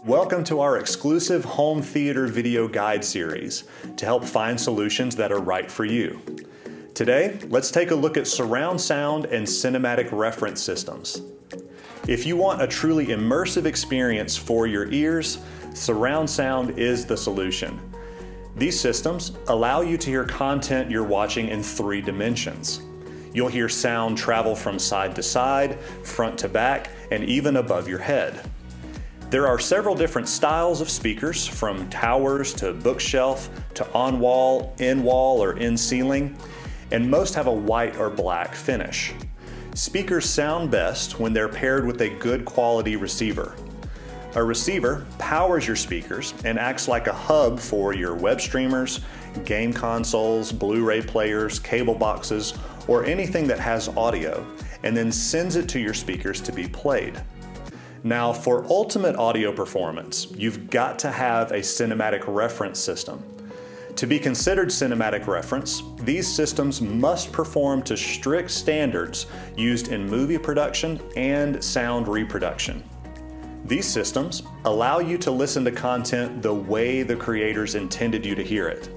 Welcome to our exclusive home theater video guide series to help find solutions that are right for you. Today, let's take a look at surround sound and cinematic reference systems. If you want a truly immersive experience for your ears, surround sound is the solution. These systems allow you to hear content you're watching in 3 dimensions. You'll hear sound travel from side to side, front to back, and even above your head. There are several different styles of speakers, from towers to bookshelf to on-wall, in-wall, or in-ceiling, and most have a white or black finish. Speakers sound best when they're paired with a good quality receiver. A receiver powers your speakers and acts like a hub for your web streamers, game consoles, Blu-ray players, cable boxes, or anything that has audio, and then sends it to your speakers to be played. Now, for ultimate audio performance, you've got to have a cinematic reference system. To be considered cinematic reference, these systems must perform to strict standards used in movie production and sound reproduction. These systems allow you to listen to content the way the creators intended you to hear it,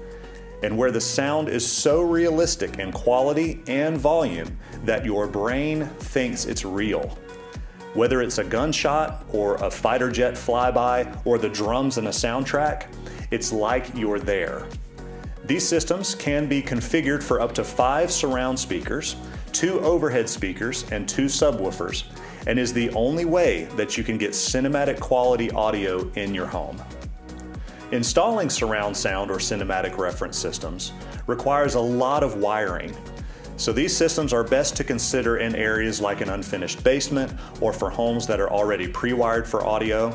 and where the sound is so realistic in quality and volume that your brain thinks it's real. Whether it's a gunshot or a fighter jet flyby or the drums in a soundtrack, it's like you're there. These systems can be configured for up to 5 surround speakers, 2 overhead speakers, and 2 subwoofers, and is the only way that you can get cinematic quality audio in your home. Installing surround sound or cinematic reference systems requires a lot of wiring. So these systems are best to consider in areas like an unfinished basement, or for homes that are already pre-wired for audio,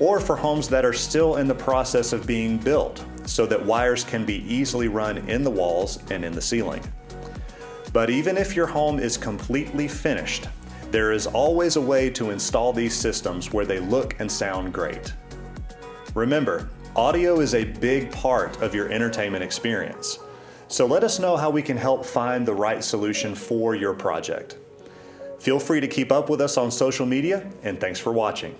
or for homes that are still in the process of being built, so that wires can be easily run in the walls and in the ceiling. But even if your home is completely finished, there is always a way to install these systems where they look and sound great. Remember, audio is a big part of your entertainment experience. So let us know how we can help find the right solution for your project. Feel free to keep up with us on social media, and thanks for watching.